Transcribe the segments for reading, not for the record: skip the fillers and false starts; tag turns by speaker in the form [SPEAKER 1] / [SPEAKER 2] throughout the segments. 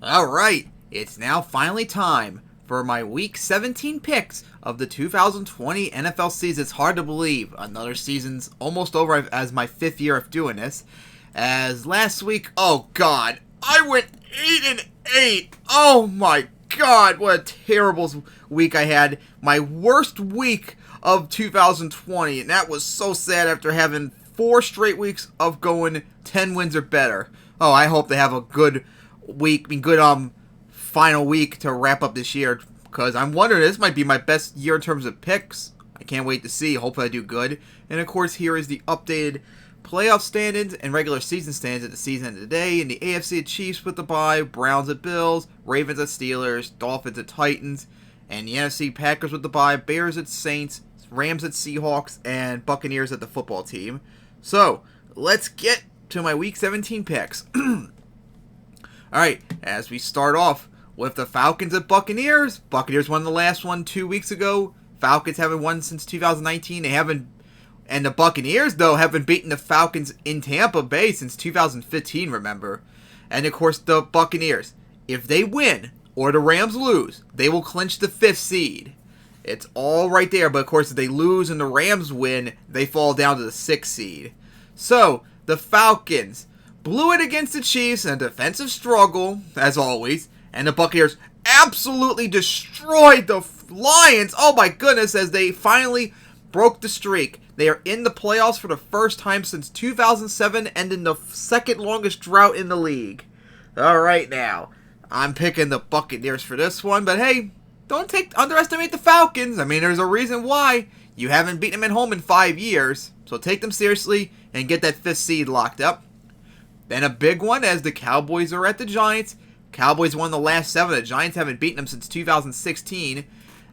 [SPEAKER 1] Alright, it's now finally time for my Week 17 picks of the 2020 NFL season. It's hard to believe. Another season's almost over as my 5th year of doing this. As last week, oh god, I went 8-8. Oh my god, what a terrible week I had. My worst week of 2020, and that was so sad after having 4 straight weeks of going 10 wins or better. Oh, I hope they have a good week, final week to wrap up this year, because I'm wondering, this might be my best year in terms of picks. I can't wait to see. Hopefully I do good. And of course, here is the updated playoff standings and regular season standings at the season end of the day. In the AFC, the Chiefs with the bye, Browns at Bills, Ravens at Steelers, Dolphins at Titans, and the NFC, Packers with the bye, Bears at Saints, Rams at Seahawks, and Buccaneers at the football team. So, let's get to my Week 17 picks. Alright, as we start off with the Falcons at Buccaneers. Buccaneers won the last one 2 weeks ago. Falcons haven't won since 2019. And the Buccaneers, though, haven't beaten the Falcons in Tampa Bay since 2015, remember. And, of course, the Buccaneers, if they win or the Rams lose, they will clinch the 5th seed. It's all right there, but, of course, if they lose and the Rams win, they fall down to the 6th seed. So, the Falcons blew it against the Chiefs in a defensive struggle, as always, and the Buccaneers absolutely destroyed the Lions. Oh my goodness, as they finally broke the streak. They are in the playoffs for the first time since 2007, ending the second longest drought in the league. Alright now, I'm picking the Buccaneers for this one, but hey, don't underestimate the Falcons. I mean, there's a reason why. You haven't beaten them at home in 5 years, so take them seriously and get that 5th seed locked up. Then a big one, as the Cowboys are at the Giants. Cowboys won the last 7. The Giants haven't beaten them since 2016.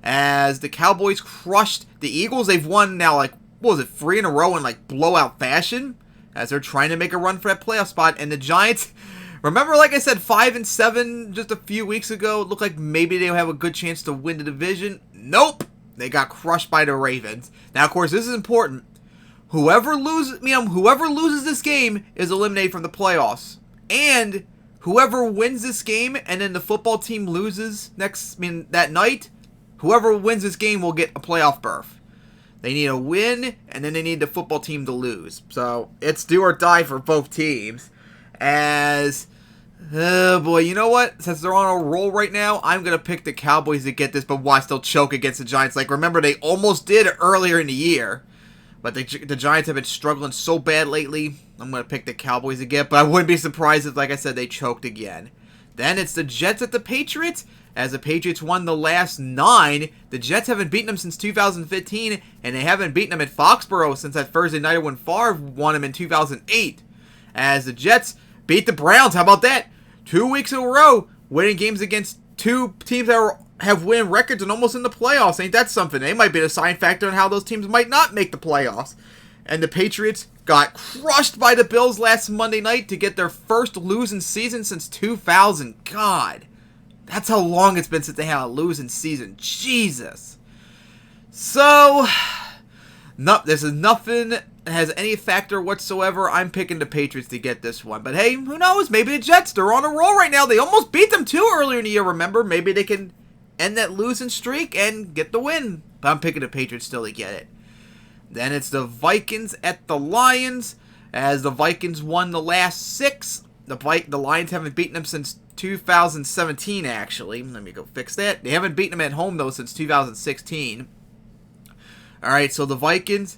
[SPEAKER 1] As the Cowboys crushed the Eagles, they've won now, 3 in a row in, blowout fashion, as they're trying to make a run for that playoff spot. And the Giants, remember, like I said, 5-7 just a few weeks ago? It looked like maybe they'll have a good chance to win the division. Nope! They got crushed by the Ravens. Now, of course, this is important. Whoever loses this game is eliminated from the playoffs. And whoever wins this game and then the football team loses that night, whoever wins this game will get a playoff berth. They need a win, and then they need the football team to lose. So, it's do or die for both teams. As, oh boy, you know what? Since they're on a roll right now, I'm going to pick the Cowboys to get this, but watch, they'll choke against the Giants. Remember, they almost did it earlier in the year. But the Giants have been struggling so bad lately. I'm going to pick the Cowboys again. But I wouldn't be surprised if, like I said, they choked again. Then it's the Jets at the Patriots. As the Patriots won the last 9. The Jets haven't beaten them since 2015. And they haven't beaten them at Foxborough since that Thursday night when Favre won them in 2008. As the Jets beat the Browns. How about that? 2 weeks in a row. Winning games against 2 teams that have winning records and almost in the playoffs. Ain't that something? They might be the sign factor on how those teams might not make the playoffs. And the Patriots got crushed by the Bills last Monday night to get their first losing season since 2000. God, that's how long it's been since they had a losing season. Jesus. So, this is nothing that has any factor whatsoever. I'm picking the Patriots to get this one. But hey, who knows? Maybe the Jets, they're on a roll right now. They almost beat them too earlier in the year, remember? Maybe they can end that losing streak and get the win. But I'm picking the Patriots still to get it. Then it's the Vikings at the Lions. As the Vikings won the last 6. The Lions haven't beaten them since 2017, actually. Let me go fix that. They haven't beaten them at home, though, since 2016. Alright, so the Vikings.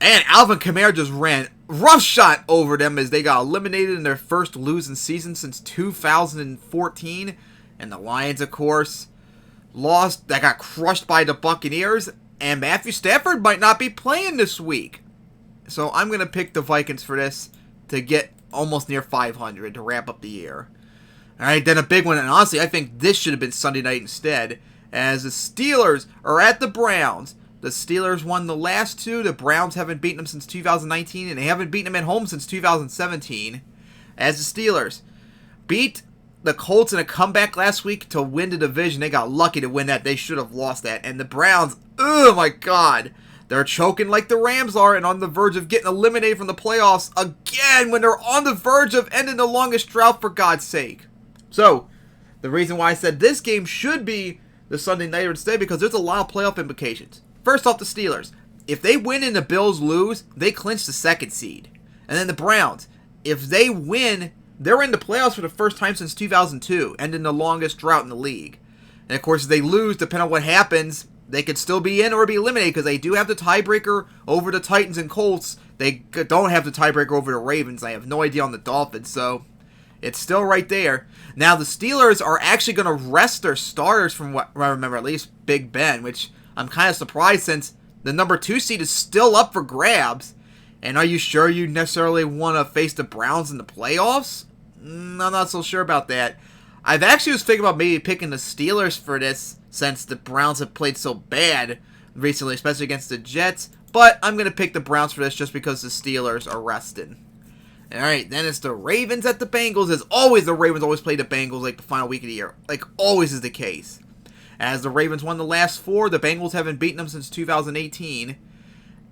[SPEAKER 1] And Alvin Kamara just ran roughshod over them as they got eliminated in their first losing season since 2014. And the Lions, of course, lost. That got crushed by the Buccaneers. And Matthew Stafford might not be playing this week. So I'm going to pick the Vikings for this to get almost near 500 to wrap up the year. Alright, then a big one. And honestly, I think this should have been Sunday night instead. As the Steelers are at the Browns. The Steelers won the last 2. The Browns haven't beaten them since 2019. And they haven't beaten them at home since 2017. As the Steelers beat the Colts in a comeback last week to win the division. They got lucky to win that. They should have lost that. And the Browns, oh my God. They're choking like the Rams are and on the verge of getting eliminated from the playoffs again when they're on the verge of ending the longest drought, for God's sake. So, The reason why I said this game should be the Sunday nighter instead, because there's a lot of playoff implications. First off, the Steelers. If they win and the Bills lose, they clinch the second seed. And then the Browns. If they win, they're in the playoffs for the first time since 2002, ending the longest drought in the league. And of course, if they lose, depending on what happens, they could still be in or be eliminated, because they do have the tiebreaker over the Titans and Colts. They don't have the tiebreaker over the Ravens. I have no idea on the Dolphins, so it's still right there. Now, the Steelers are actually going to rest their starters, from what I remember, at least Big Ben, which I'm kind of surprised, since the number 2 seed is still up for grabs. And are you sure you necessarily want to face the Browns in the playoffs? I'm not so sure about that. I've actually was thinking about maybe picking the Steelers for this, since the Browns have played so bad recently, especially against the Jets. But I'm going to pick the Browns for this just because the Steelers are rested. Alright, then it's the Ravens at the Bengals. As always, the Ravens always play the Bengals like the final week of the year. Like always is the case. As the Ravens won the last 4, the Bengals haven't beaten them since 2018.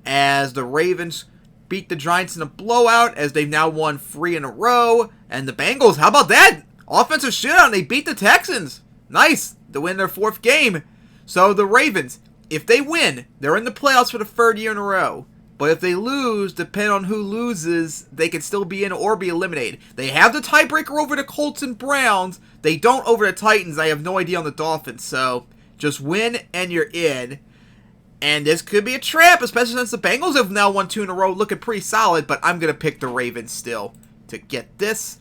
[SPEAKER 1] As the Ravens beat the Giants in a blowout, as they've now won 3 in a row. And the Bengals, how about that? Offensive shootout, and they beat the Texans. Nice, to win their 4th game. So the Ravens, if they win, they're in the playoffs for the 3rd year in a row. But if they lose, depending on who loses, they can still be in or be eliminated. They have the tiebreaker over the Colts and Browns. They don't over the Titans. I have no idea on the Dolphins. So just win and you're in. And this could be a trap, especially since the Bengals have now won 2 in a row, looking pretty solid. But I'm going to pick the Ravens still to get this.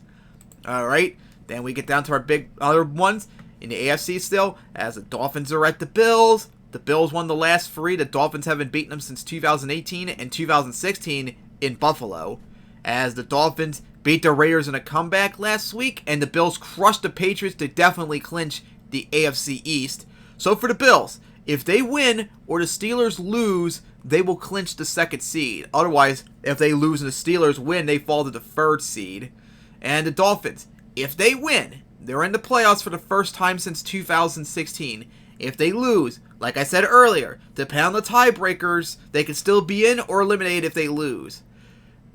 [SPEAKER 1] Alright, then we get down to our big other ones in the AFC still, as the Dolphins are at the Bills. The Bills won the last 3. The Dolphins haven't beaten them since 2018 and 2016 in Buffalo. As the Dolphins beat the Raiders in a comeback last week, and the Bills crushed the Patriots to definitely clinch the AFC East. So for the Bills, if they win or the Steelers lose, they will clinch the 2nd seed. Otherwise, if they lose and the Steelers win, they fall to the 3rd seed. And the Dolphins, if they win, they're in the playoffs for the first time since 2016. If they lose, like I said earlier, depending on the tiebreakers, they can still be in or eliminated if they lose.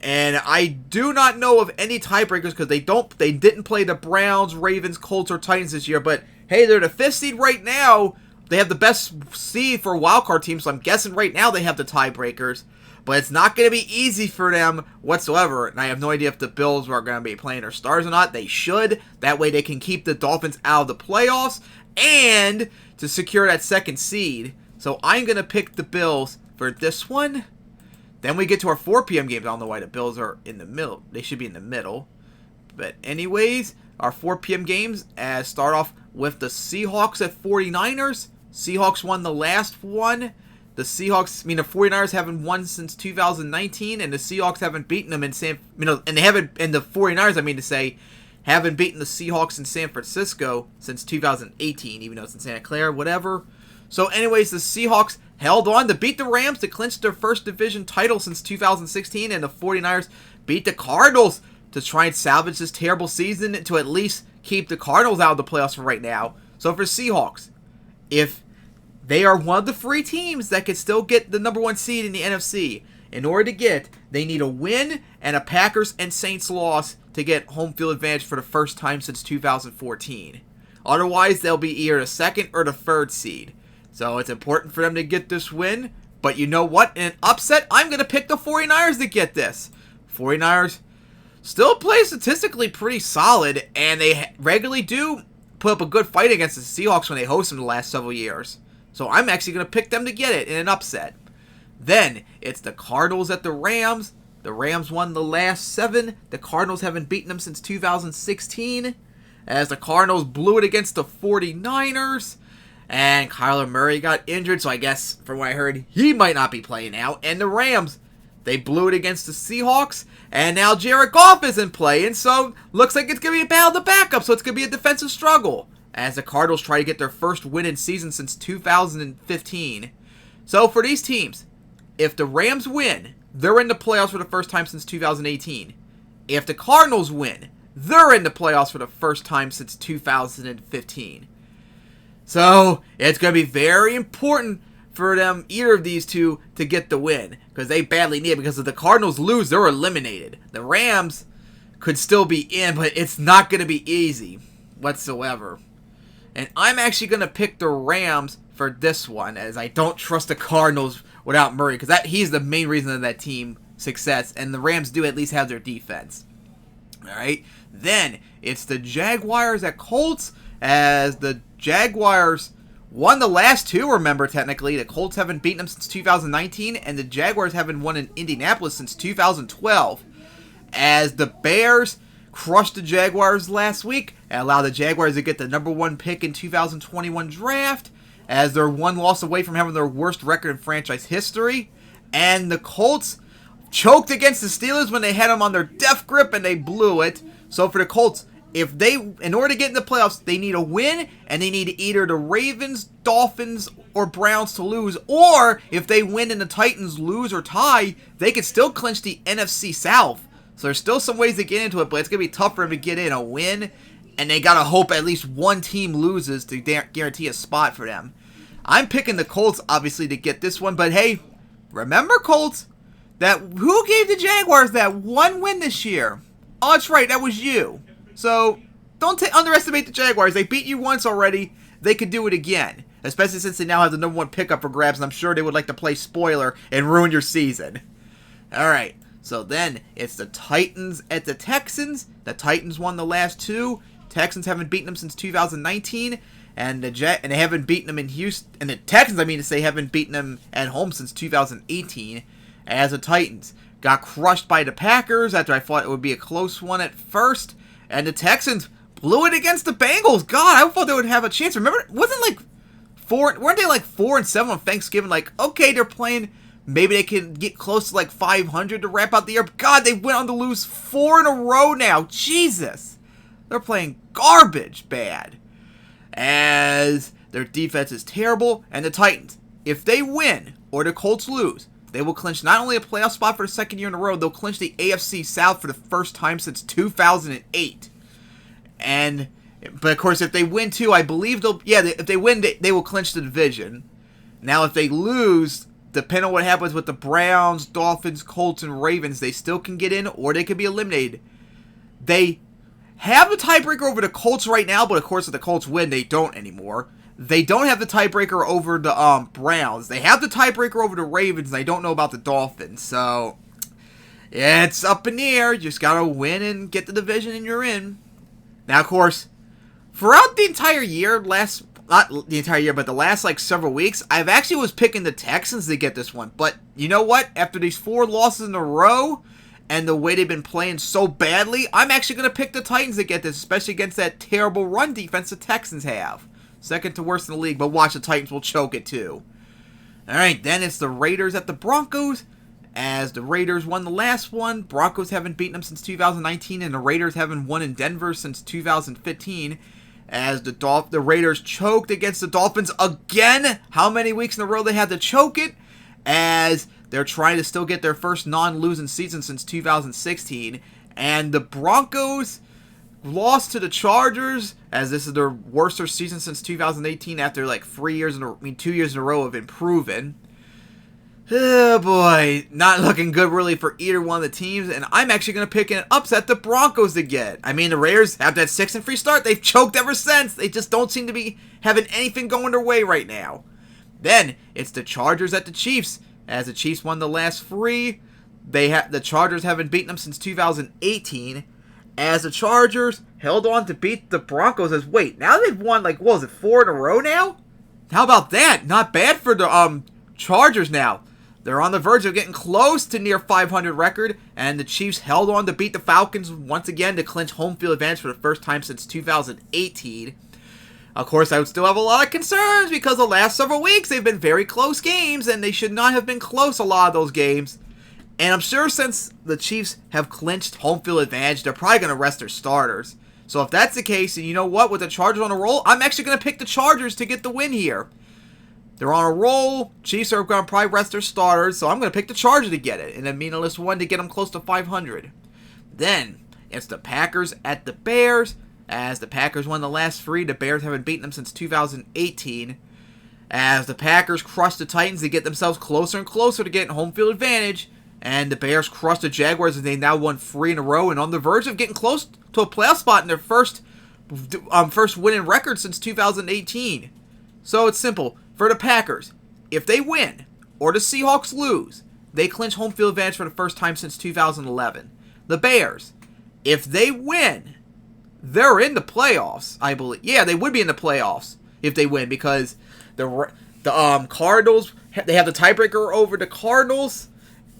[SPEAKER 1] And I do not know of any tiebreakers because they didn't play the Browns, Ravens, Colts, or Titans this year. But hey, they're the 5th seed right now. They have the best seed for a wildcard team, so I'm guessing right now they have the tiebreakers. But it's not going to be easy for them whatsoever. And I have no idea if the Bills are going to be playing their stars or not. They should. That way they can keep the Dolphins out of the playoffs and to secure that 2nd seed. So I'm going to pick the Bills for this one. Then we get to our 4 p.m. games. I don't know why the Bills are in the middle. They should be in the middle. But anyways, our 4 p.m. games start off with the Seahawks at 49ers. Seahawks won the last one. The 49ers haven't won since 2019, and the Seahawks haven't beaten them and they haven't, and the 49ers, haven't beaten the Seahawks in San Francisco since 2018, even though it's in Santa Clara, whatever. So anyways, the Seahawks held on to beat the Rams to clinch their 1st division title since 2016, and the 49ers beat the Cardinals to try and salvage this terrible season to at least keep the Cardinals out of the playoffs for right now. So for Seahawks, if they are one of the 3 teams that can still get the number 1 seed in the NFC. In order to get, they need a win and a Packers and Saints loss to get home field advantage for the first time since 2014. Otherwise, they'll be either the 2nd or the 3rd seed. So it's important for them to get this win. But you know what? In an upset, I'm going to pick the 49ers to get this. 49ers still play statistically pretty solid, and they regularly do put up a good fight against the Seahawks when they host them the last several years. So I'm actually going to pick them to get it in an upset. Then, it's the Cardinals at the Rams. The Rams won the last 7. The Cardinals haven't beaten them since 2016. As the Cardinals blew it against the 49ers. And Kyler Murray got injured, so I guess, from what I heard, he might not be playing out. And the Rams, they blew it against the Seahawks. And now Jared Goff isn't playing, so looks like it's going to be a battle of the backup. So it's going to be a defensive struggle, as the Cardinals try to get their first win in season since 2015. So for these teams, if the Rams win, they're in the playoffs for the first time since 2018. If the Cardinals win, they're in the playoffs for the first time since 2015. So it's going to be very important for them, either of these two, to get the win, because they badly need it, because if the Cardinals lose, they're eliminated. The Rams could still be in, but it's not going to be easy whatsoever. And I'm actually going to pick the Rams for this one, as I don't trust the Cardinals without Murray, because he's the main reason of that team success, and the Rams do at least have their defense. Alright, then it's the Jaguars at Colts, as the Jaguars won the last two, remember, technically. The Colts haven't beaten them since 2019, and the Jaguars haven't won in Indianapolis since 2012. As the Bears crushed the Jaguars last week and allowed the Jaguars to get the number 1 pick in 2021 draft, as they're one loss away from having their worst record in franchise history. And the Colts choked against the Steelers when they had them on their death grip and they blew it. So for the Colts, in order to get in the playoffs, they need a win, and they need either the Ravens, Dolphins, or Browns to lose. Or if they win and the Titans lose or tie, they could still clinch the NFC South. So there's still some ways to get into it, but it's going to be tough for them to get in a win, and they got to hope at least one team loses to guarantee a spot for them. I'm picking the Colts, obviously, to get this one, but hey, remember, Colts, who gave the Jaguars that one win this year? Oh, that's right, that was you. So don't underestimate the Jaguars. They beat you once already. They could do it again, especially since they now have the number 1 pick up for grabs, and I'm sure they would like to play spoiler and ruin your season. All right. So then, it's the Titans at the Texans. The Titans won the last two. Texans haven't beaten them since 2019. And they haven't beaten them in Houston. And the Texans, haven't beaten them at home since 2018. As the Titans got crushed by the Packers after I thought it would be a close one at first. And the Texans blew it against the Bengals. God, I thought they would have a chance. Remember, weren't they like 4-7 on Thanksgiving? Like, okay, they're playing. Maybe they can get close to like 500 to wrap out the year. God, they went on to lose 4 in a row now. Jesus. They're playing garbage bad. As their defense is terrible. And the Titans, if they win or the Colts lose, they will clinch not only a playoff spot for the second year in a row, they'll clinch the AFC South for the first time since 2008. But of course, if they win too, I believe if they win, they will clinch the division. Now, if they lose, depending on what happens with the Browns, Dolphins, Colts, and Ravens, they still can get in, or they could be eliminated. They have a tiebreaker over the Colts right now, but of course, if the Colts win, they don't anymore. They don't have the tiebreaker over the Browns. They have the tiebreaker over the Ravens, and I don't know about the Dolphins. So, yeah, it's up in the air. You just gotta win and get the division, and you're in. Now, of course, throughout the entire year, not the entire year, but the last several weeks, I've actually was picking the Texans to get this one. But you know what? After these 4 losses in a row, and the way they've been playing so badly, I'm actually going to pick the Titans to get this, especially against that terrible run defense the Texans have. Second to worst in the league, but watch, the Titans will choke it too. Alright, then it's the Raiders at the Broncos. As the Raiders won the last one, Broncos haven't beaten them since 2019, and the Raiders haven't won in Denver since 2015. As the Raiders choked against the Dolphins again. How many weeks in a row they had to choke it? As they're trying to still get their first non-losing season since 2016. And the Broncos lost to the Chargers, as this is their worst season since 2018 after 2 years in a row of improving. Oh boy, not looking good really for either one of the teams, and I'm actually going to pick and upset the Broncos again. The Raiders have that 6-3 start. They've choked ever since. They just don't seem to be having anything going their way right now. Then, it's the Chargers at the Chiefs. As the Chiefs won the last 3, the Chargers haven't beaten them since 2018. As the Chargers held on to beat the Broncos now they've won 4 in a row now? How about that? Not bad for the Chargers now. They're on the verge of getting close to near 500 record, and the Chiefs held on to beat the Falcons once again to clinch home field advantage for the first time since 2018. Of course, I would still have a lot of concerns because the last several weeks they've been very close games, and they should not have been close a lot of those games. And I'm sure since the Chiefs have clinched home field advantage, they're probably going to rest their starters. So if that's the case, and you know what, with the Chargers on a roll, I'm actually going to pick the Chargers to get the win here. They're on a roll. Chiefs are going to probably rest their starters, so I'm going to pick the Chargers to get it, and a meaningless one to get them close to 500. Then, it's the Packers at the Bears. As the Packers won the last 3, the Bears haven't beaten them since 2018. As the Packers crushed the Titans, they get themselves closer and closer to getting home field advantage. And the Bears crushed the Jaguars, and they now won 3 in a row, and on the verge of getting close to a playoff spot in their first first winning record since 2018. So it's simple. For the Packers, if they win or the Seahawks lose, they clinch home field advantage for the first time since 2011. The Bears, if they win, they're in the playoffs, I believe. Yeah, they would be in the playoffs if they win, because the Cardinals, they have the tiebreaker over the Cardinals,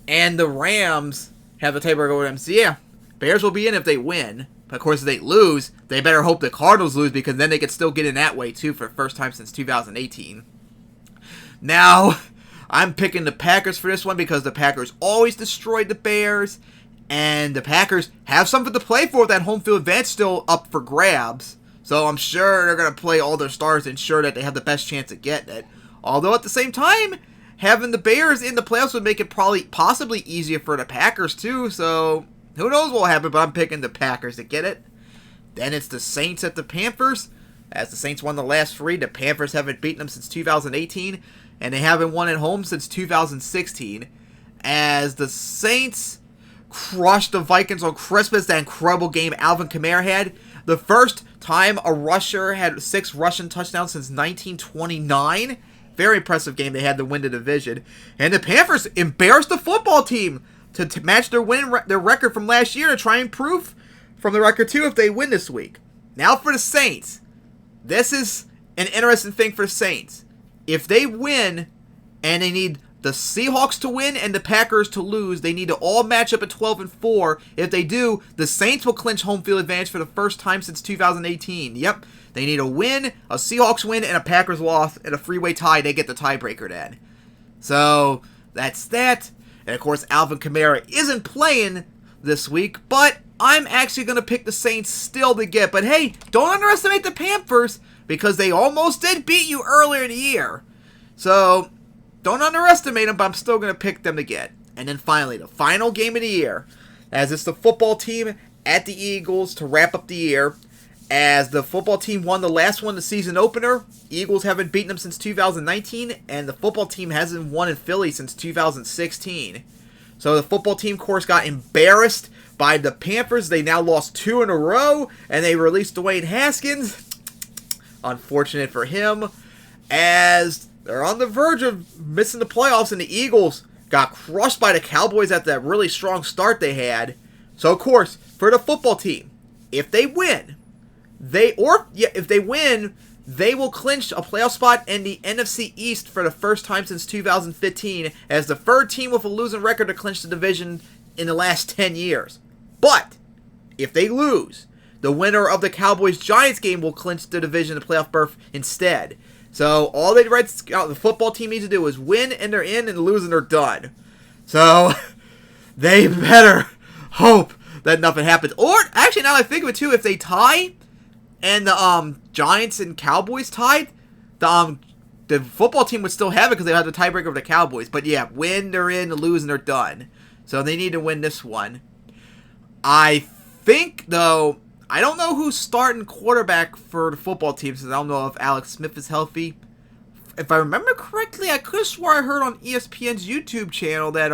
[SPEAKER 1] and the Rams have the tiebreaker over them. So yeah, Bears will be in if they win. But of course, if they lose, they better hope the Cardinals lose, because then they could still get in that way too for the first time since 2018. Now, I'm picking the Packers for this one because the Packers always destroyed the Bears, and the Packers have something to play for with that home field advantage still up for grabs. So I'm sure they're going to play all their stars to ensure that they have the best chance of getting it. Although at the same time, having the Bears in the playoffs would make it possibly easier for the Packers too. So who knows what will happen, but I'm picking the Packers to get it. Then it's the Saints at the Panthers. As the Saints won the last three, the Panthers haven't beaten them since 2018. And they haven't won at home since 2016. As the Saints crushed the Vikings on Christmas, that incredible game Alvin Kamara had. The first time a rusher had 6 rushing touchdowns since 1929. Very impressive game they had to win the division. And the Panthers embarrassed the football team to match their record from last year, to try and improve from the record too if they win this week. Now for the Saints. This is an interesting thing for the Saints. If they win, and they need the Seahawks to win and the Packers to lose, they need to all match up at 12-4. If they do, the Saints will clinch home field advantage for the first time since 2018. Yep, they need a win, a Seahawks win, and a Packers loss, and a freeway tie. They get the tiebreaker then. So that's that. And of course, Alvin Kamara isn't playing this week, but I'm actually going to pick the Saints still to get. But hey, don't underestimate the Panthers, because they almost did beat you earlier in the year. So don't underestimate them, but I'm still going to pick them to get. And then finally, the final game of the year, as it's the football team at the Eagles to wrap up the year. As the football team won the last one, the season opener, Eagles haven't beaten them since 2019, and the football team hasn't won in Philly since 2016. So the football team, of course, got embarrassed by the Panthers. They now lost 2 in a row, and they released Dwayne Haskins. Unfortunate for him, as they're on the verge of missing the playoffs, and the Eagles got crushed by the Cowboys at that really strong start they had. So, of course, for the football team, if they win, they will clinch a playoff spot in the NFC East for the first time since 2015, as the third team with a losing record to clinch the division in the last 10 years. But if they lose, the winner of the Cowboys-Giants game will clinch the division and playoff berth instead. So all the football team needs to do is win and they're in, and lose and they're done. So they better hope that nothing happens. Or actually, now that I think of it too, if they tie and the Giants and Cowboys tied, the football team would still have it because they have the tiebreaker of the Cowboys. But yeah, win, they're in, lose, and they're done. So they need to win this one. I think, though, I don't know who's starting quarterback for the football team, since I don't know if Alex Smith is healthy. If I remember correctly, I could have swore I heard on ESPN's YouTube channel that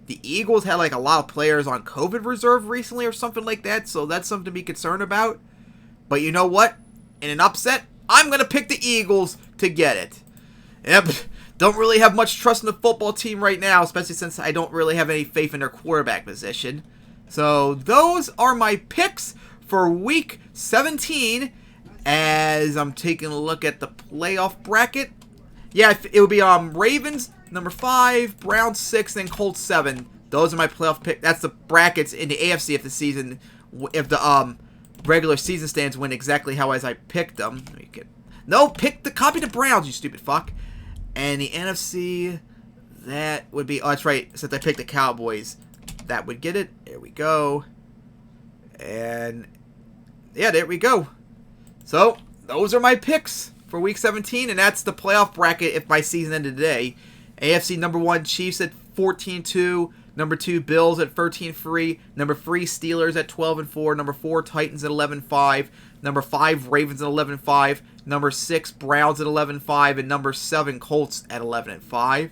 [SPEAKER 1] the Eagles had like a lot of players on COVID reserve recently or something like that, so that's something to be concerned about. But you know what? In an upset, I'm going to pick the Eagles to get it. Yep, don't really have much trust in the football team right now, especially since I don't really have any faith in their quarterback position. So those are my picks for Week 17, as I'm taking a look at the playoff bracket. Yeah, it would be Ravens, number 5, Browns 6, and Colts 7. Those are my playoff picks. That's the brackets in the AFC if the regular season stands win exactly how as I picked them. Copy the Browns, you stupid fuck. And the NFC, that would be, oh, that's right, since I picked the Cowboys, that would get it. There we go. And yeah, there we go. So, those are my picks for Week 17, and that's the playoff bracket if my season ended today. AFC number 1, Chiefs at 14-2. Number 2, Bills at 13-3. Number 3, Steelers at 12-4. Number 4, Titans at 11-5. Number 5, Ravens at 11-5. Number 6, Browns at 11-5. And number 7, Colts at 11-5.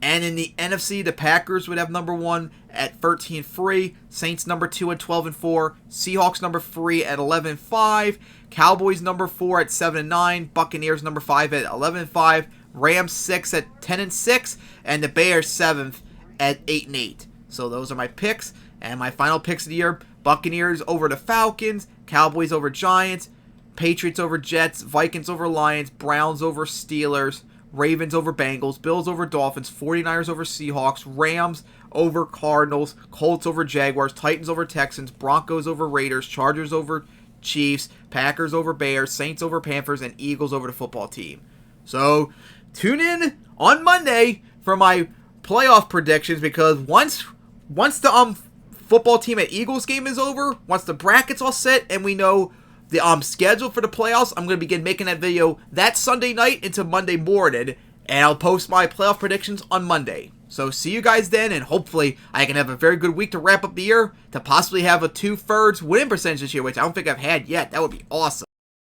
[SPEAKER 1] And in the NFC, the Packers would have number 1 at 13-3. Saints number 2 at 12-4. Seahawks number 3 at 11-5. Cowboys number 4 at 7-9, Buccaneers number 5 at 11-5, Rams 6 at 10-6, and the Bears 7th at 8-8. So those are my picks, and my final picks of the year: Buccaneers over the Falcons, Cowboys over Giants, Patriots over Jets, Vikings over Lions, Browns over Steelers, Ravens over Bengals, Bills over Dolphins, 49ers over Seahawks, Rams over Cardinals, Colts over Jaguars, Titans over Texans, Broncos over Raiders, Chargers over Chiefs, Packers over Bears, Saints over Panthers, and Eagles over the football team. So tune in on Monday for my playoff predictions, because once the football team at Eagles game is over, once the brackets all set and we know the schedule for the playoffs, I'm going to begin making that video that Sunday night into Monday morning, and I'll post my playoff predictions on Monday. So see you guys then, and hopefully I can have a very good week to wrap up the year, to possibly have a 2/3 win percentage this year, which I don't think I've had yet. That would be awesome.